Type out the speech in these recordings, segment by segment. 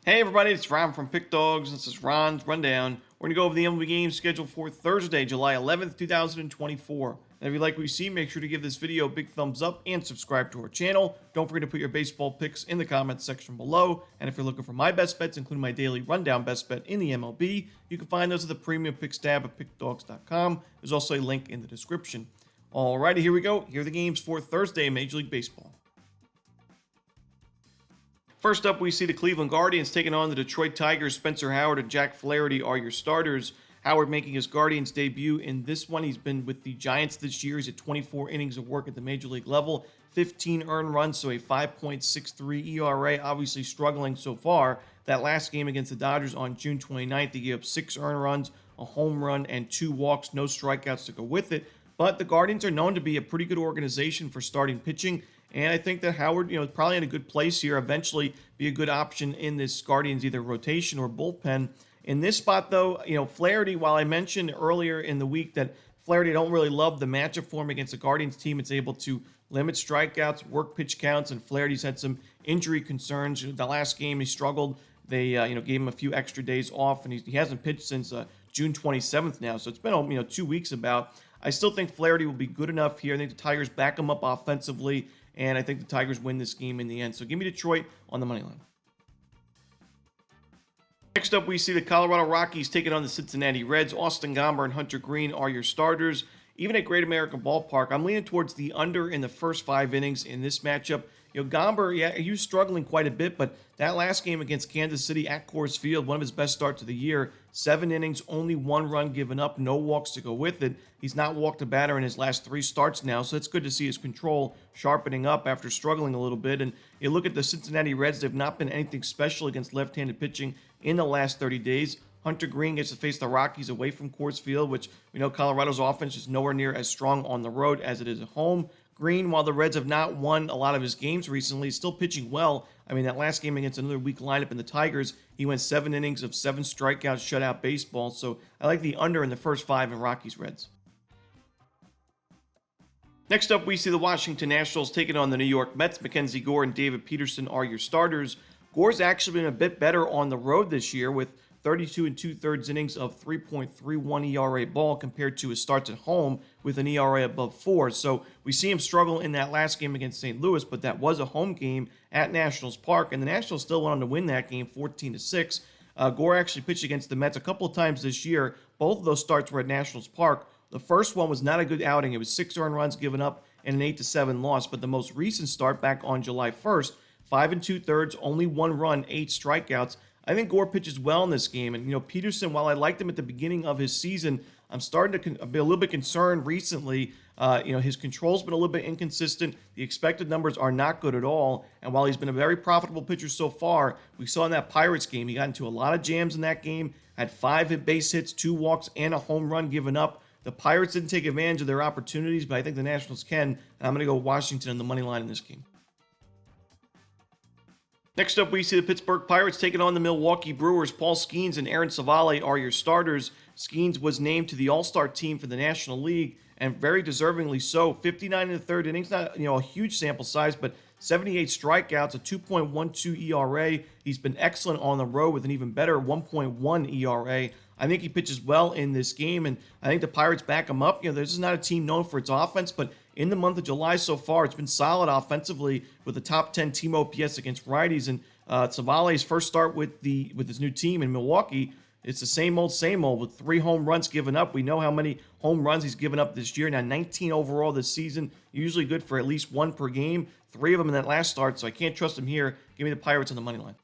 Hey everybody, it's Ron from Pick Dawgz. This is Ron's Rundown. We're going to go over the MLB games scheduled for Thursday, July 11th, 2024. And if you like what you see, make sure to give this video a big thumbs up and subscribe to our channel. Don't forget to put your baseball picks in the comments section below. And if you're looking for my best bets, including my daily rundown best bet in the MLB, you can find those at the premium picks tab at pickdawgz.com. There's also a link in the description. Alrighty, here we go. Here are the games for Thursday in Major League Baseball. First up, we see the Cleveland Guardians taking on the Detroit Tigers. Spencer Howard and Jack Flaherty are your starters. Howard making his Guardians debut in this one. He's been with the Giants this year. He's at 24 innings of work at the Major League level, 15 earned runs, so a 5.63 ERA, obviously struggling so far. That last game against the Dodgers on June 29th, he gave up 6 earned runs, a home run, and 2 walks, no strikeouts to go with it. But the Guardians are known to be a pretty good organization for starting pitching. And I think that Howard, is probably in a good place here. Eventually be a good option in this Guardians either rotation or bullpen. In this spot, though, Flaherty, while I mentioned earlier in the week that Flaherty don't really love the matchup for him against the Guardians team, it's able to limit strikeouts, work pitch counts, and Flaherty's had some injury concerns. The last game he struggled. They, gave him a few extra days off, and he hasn't pitched since June 27th now. So it's been, 2 weeks about. I still think Flaherty will be good enough here. I think the Tigers back him up offensively. And I think the Tigers win this game in the end. So give me Detroit on the money line. Next up, we see the Colorado Rockies taking on the Cincinnati Reds. Austin Gomber and Hunter Green are your starters. Even at Great American Ballpark, I'm leaning towards the under in the first 5 innings in this matchup. Gomber, he was struggling quite a bit, but that last game against Kansas City at Coors Field, one of his best starts of the year, 7 innings, only 1 run given up, no walks to go with it. He's not walked a batter in his last 3 starts now, so it's good to see his control sharpening up after struggling a little bit. And you look at the Cincinnati Reds, they've not been anything special against left-handed pitching in the last 30 days. Hunter Green gets to face the Rockies away from Coors Field, which we know Colorado's offense is nowhere near as strong on the road as it is at home. Green, while the Reds have not won a lot of his games recently, is still pitching well. I mean, that last game against another weak lineup in the Tigers, he went 7 innings of 7 strikeouts, shutout baseball. So I like the under in the first 5 in Rockies-Reds. Next up, we see the Washington Nationals taking on the New York Mets. Mackenzie Gore and David Peterson are your starters. Gore's actually been a bit better on the road this year with 32 2/3 innings of 3.31 ERA ball compared to his starts at home with an ERA above 4. So we see him struggle in that last game against St. Louis, but that was a home game at Nationals Park, and the Nationals still went on to win that game 14-6. Gore actually pitched against the Mets a couple of times this year. Both of those starts were at Nationals Park. The first one was not a good outing. It was 6 earned runs given up and an 8-7 loss, but the most recent start back on July 1st, 5 2/3, only 1 run, 8 strikeouts. I think Gore pitches well in this game. And, Peterson, while I liked him at the beginning of his season, I'm starting to be a little bit concerned recently. His control's been a little bit inconsistent. The expected numbers are not good at all. And while he's been a very profitable pitcher so far, we saw in that Pirates game, he got into a lot of jams in that game, had 5 base hits, 2 walks, and a home run given up. The Pirates didn't take advantage of their opportunities, but I think the Nationals can. And I'm going to go Washington on the money line in this game. Next up, we see the Pittsburgh Pirates taking on the Milwaukee Brewers. Paul Skeens and Aaron Savale are your starters. Skeens was named to the All-Star team for the National League, and very deservingly so. 59 in the 3rd innings, not a huge sample size, but 78 strikeouts, a 2.12 ERA. He's been excellent on the road with an even better 1.1 ERA. I think he pitches well in this game, and I think the Pirates back him up. This is not a team known for its offense, but in the month of July so far, it's been solid offensively with a top 10 team OPS against righties. And Savale's first start with his new team in Milwaukee, it's the same old with 3 home runs given up. We know how many home runs he's given up this year. Now 19 overall this season, usually good for at least 1 per game. 3 of them in that last start, so I can't trust him here. Give me the Pirates on the money line.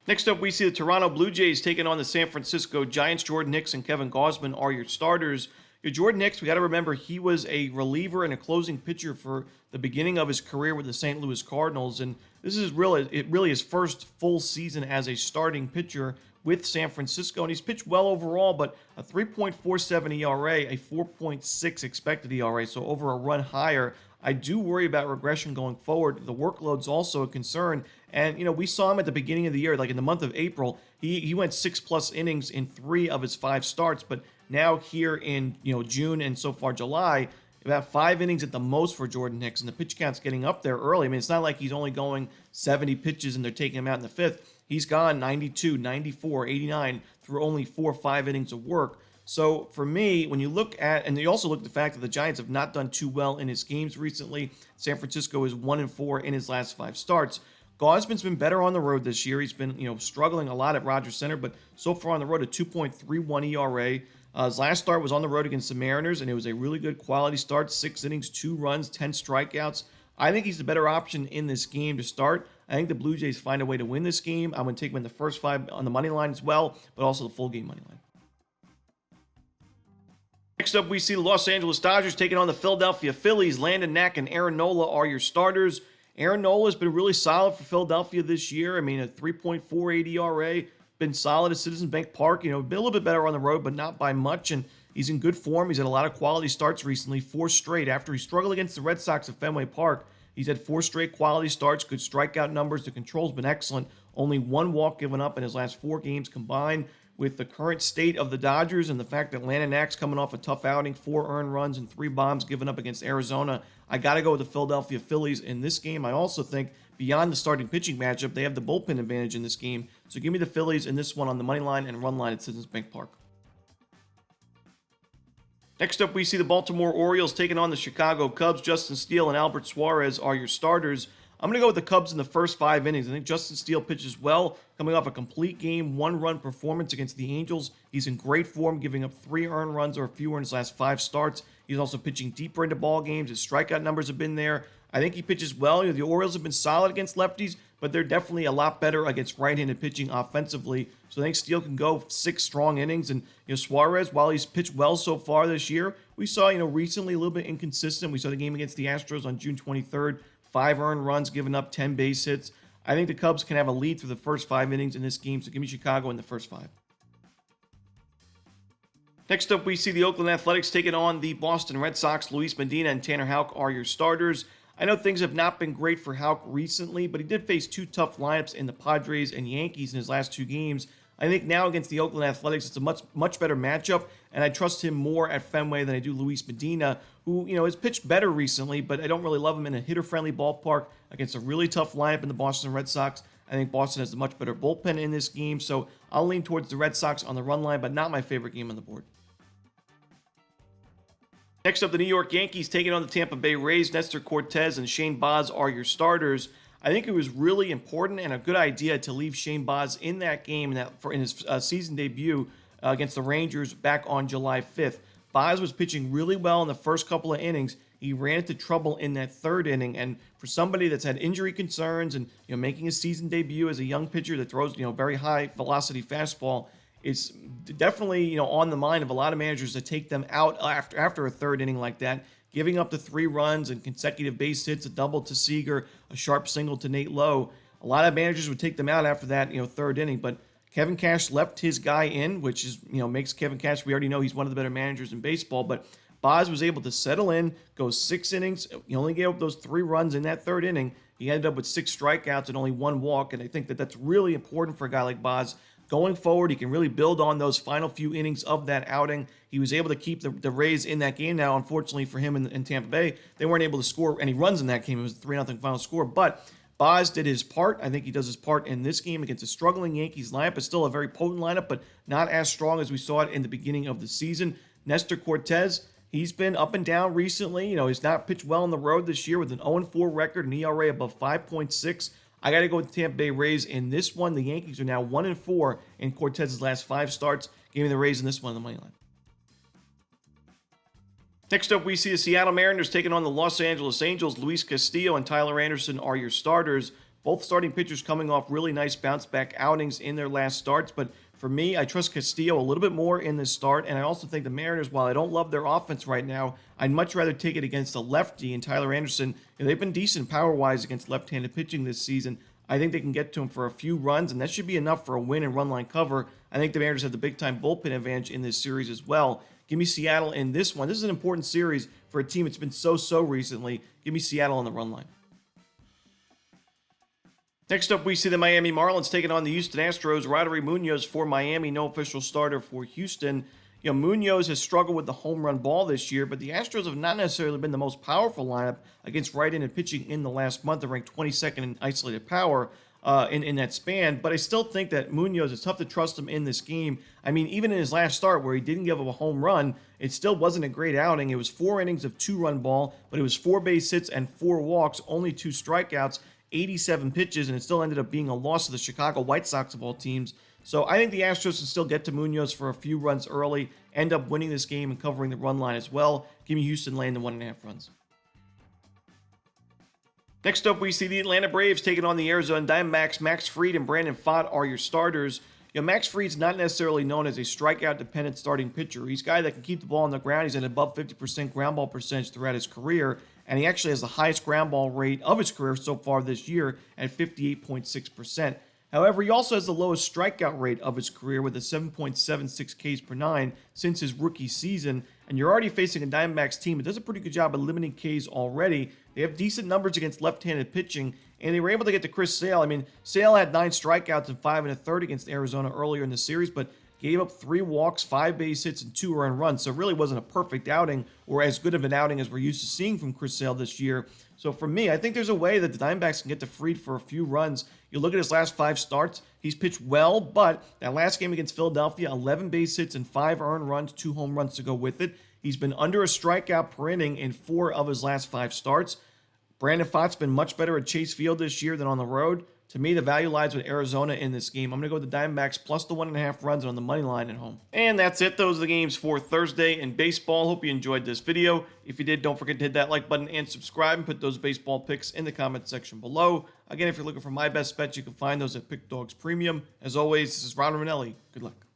Next up, we see the Toronto Blue Jays taking on the San Francisco Giants. Jordan Hicks and Kevin Gausman are your starters. Jordan Hicks, we got to remember, he was a reliever and a closing pitcher for the beginning of his career with the St. Louis Cardinals, and this is really his first full season as a starting pitcher with San Francisco, and he's pitched well overall, but a 3.47 ERA, a 4.6 expected ERA, so over a run higher. I do worry about regression going forward. The workload's also a concern. And, we saw him at the beginning of the year, like in the month of April, he went 6+ innings in 3 of his 5 starts. But now here in, June and so far July, about 5 innings at the most for Jordan Hicks, and the pitch count's getting up there early. I mean, it's not like he's only going 70 pitches and they're taking him out in the 5th. He's gone 92, 94, 89 through only 4 or 5 innings of work. So for me, when you look at, and you also look at the fact that the Giants have not done too well in his games recently. San Francisco is 1-4 in his last 5 starts. Gausman's been better on the road this year. He's been, struggling a lot at Rogers Center, but so far on the road, a 2.31 ERA. His last start was on the road against the Mariners, and it was a really good quality start. 6 innings, 2 runs, 10 strikeouts. I think he's the better option in this game to start. I think the Blue Jays find a way to win this game. I'm going to take him in the first 5 on the money line as well, but also the full game money line. Next up, we see the Los Angeles Dodgers taking on the Philadelphia Phillies. Landon Knack and Aaron Nola are your starters. Aaron Nola has been really solid for Philadelphia this year. I mean, a 3.48 ERA, been solid at Citizens Bank Park. Been a little bit better on the road, but not by much. And he's in good form. He's had a lot of quality starts recently, 4 straight. After he struggled against the Red Sox at Fenway Park, he's had 4 straight quality starts, good strikeout numbers. The control's been excellent. Only 1 walk given up in his last 4 games combined. With the current state of the Dodgers and the fact that Landon Knack's coming off a tough outing, 4 earned runs and 3 bombs given up against Arizona, I got to go with the Philadelphia Phillies in this game. I also think beyond the starting pitching matchup, they have the bullpen advantage in this game. So give me the Phillies in this one on the money line and run line at Citizens Bank Park. Next up, we see the Baltimore Orioles taking on the Chicago Cubs. Justin Steele and Albert Suarez are your starters. I'm going to go with the Cubs in the first 5 innings. I think Justin Steele pitches well, coming off a complete game, 1-run performance against the Angels. He's in great form, giving up 3 earned runs or fewer in his last 5 starts. He's also pitching deeper into ball games. His strikeout numbers have been there. I think he pitches well. The Orioles have been solid against lefties, but they're definitely a lot better against right-handed pitching offensively. So I think Steele can go 6 strong innings. And Suarez, while he's pitched well so far this year, we saw recently a little bit inconsistent. We saw the game against the Astros on June 23rd. 5 earned runs, given up 10 base hits. I think the Cubs can have a lead through the first 5 innings in this game, so give me Chicago in the first 5. Next up, we see the Oakland Athletics taking on the Boston Red Sox. Luis Medina and Tanner Houck are your starters. I know things have not been great for Houck recently, but he did face 2 tough lineups in the Padres and Yankees in his last 2 games. I think now against the Oakland Athletics, it's a much better matchup, and I trust him more at Fenway than I do Luis Medina, who has pitched better recently, but I don't really love him in a hitter-friendly ballpark against a really tough lineup in the Boston Red Sox. I think Boston has a much better bullpen in this game, so I'll lean towards the Red Sox on the run line, but not my favorite game on the board. Next up, the New York Yankees taking on the Tampa Bay Rays. Nestor Cortez and Shane Baz are your starters. I think it was really important and a good idea to leave Shane Baz in that game in his season debut against the Rangers back on July 5th. Baz was pitching really well in the first couple of innings. He ran into trouble in that 3rd inning, and for somebody that's had injury concerns and making his season debut as a young pitcher that throws very high velocity fastball, it's definitely on the mind of a lot of managers to take them out after a 3rd inning like that. Giving up the 3 runs and consecutive base hits, a double to Seager, a sharp single to Nate Lowe. A lot of managers would take them out after that, 3rd inning. But Kevin Cash left his guy in, which is, makes Kevin Cash, we already know he's one of the better managers in baseball. But Baz was able to settle in, go 6 innings. He only gave up those 3 runs in that 3rd inning. He ended up with 6 strikeouts and only 1 walk. And I think that that's really important for a guy like Baz. Going forward, he can really build on those final few innings of that outing. He was able to keep the Rays in that game. Now, unfortunately for him in Tampa Bay, they weren't able to score any runs in that game. It was a 3-0 final score. But Baz did his part. I think he does his part in this game against a struggling Yankees lineup. It's still a very potent lineup, but not as strong as we saw it in the beginning of the season. Nestor Cortez, he's been up and down recently. He's not pitched well on the road this year with an 0-4 record, an ERA above 5.6. I got to go with the Tampa Bay Rays in this one. The Yankees are now 1-4 in Cortez's last 5 starts. Give me the Rays in this one on the money line. Next up, we see the Seattle Mariners taking on the Los Angeles Angels. Luis Castillo and Tyler Anderson are your starters. Both starting pitchers coming off really nice bounce-back outings in their last starts. But for me, I trust Castillo a little bit more in this start. And I also think the Mariners, while I don't love their offense right now, I'd much rather take it against a lefty and Tyler Anderson. They've been decent power-wise against left-handed pitching this season. I think they can get to him for a few runs, and that should be enough for a win and run line cover. I think the Mariners have the big-time bullpen advantage in this series as well. Give me Seattle in this one. This is an important series for a team that's been so recently. Give me Seattle on the run line. Next up, we see the Miami Marlins taking on the Houston Astros. Roddery Munoz for Miami, no official starter for Houston. Munoz has struggled with the home run ball this year, but the Astros have not necessarily been the most powerful lineup against right-handed pitching in the last month. They're ranked 22nd in isolated power in that span, but I still think that Munoz, it's tough to trust him in this game. I mean, even in his last start where he didn't give up a home run, it still wasn't a great outing. It was 4 innings of 2-run ball, but it was 4 base hits and 4 walks, only 2 strikeouts, 87 pitches, and it still ended up being a loss to the Chicago White Sox of all teams. So I think the Astros can still get to Munoz for a few runs early, end up winning this game and covering the run line as well. Give me Houston laying the 1.5 runs. Next up, we see the Atlanta Braves taking on the Arizona Diamondbacks. Max Fried and Brandon Pfaadt are your starters. Max Fried's not necessarily known as a strikeout-dependent starting pitcher. He's a guy that can keep the ball on the ground. He's at above 50% ground ball percentage throughout his career, and he actually has the highest ground ball rate of his career so far this year at 58.6%. However, he also has the lowest strikeout rate of his career with a 7.76 Ks per 9 since his rookie season. And you're already facing a Diamondbacks team that does a pretty good job of limiting Ks already. They have decent numbers against left-handed pitching, and they were able to get to Chris Sale. I mean, Sale had 9 strikeouts and 5 1/3 against Arizona earlier in the series, but gave up 3 walks, 5 base hits, and 2 earned runs. So it really wasn't a perfect outing or as good of an outing as we're used to seeing from Chris Sale this year. So for me, I think there's a way that the Diamondbacks can get to Fried for a few runs. You look at his last 5 starts, he's pitched well, but that last game against Philadelphia, 11 base hits and 5 earned runs, 2 home runs to go with it. He's been under a strikeout per inning in 4 of his last 5 starts. Brandon Pfaadt's been much better at Chase Field this year than on the road. To me, the value lies with Arizona in this game. I'm going to go with the Diamondbacks plus the 1.5 runs on the money line at home. And that's it. Those are the games for Thursday in baseball. Hope you enjoyed this video. If you did, don't forget to hit that like button and subscribe and put those baseball picks in the comment section below. Again, if you're looking for my best bets, you can find those at Pick Dawgz Premium. As always, this is Romanelli. Good luck.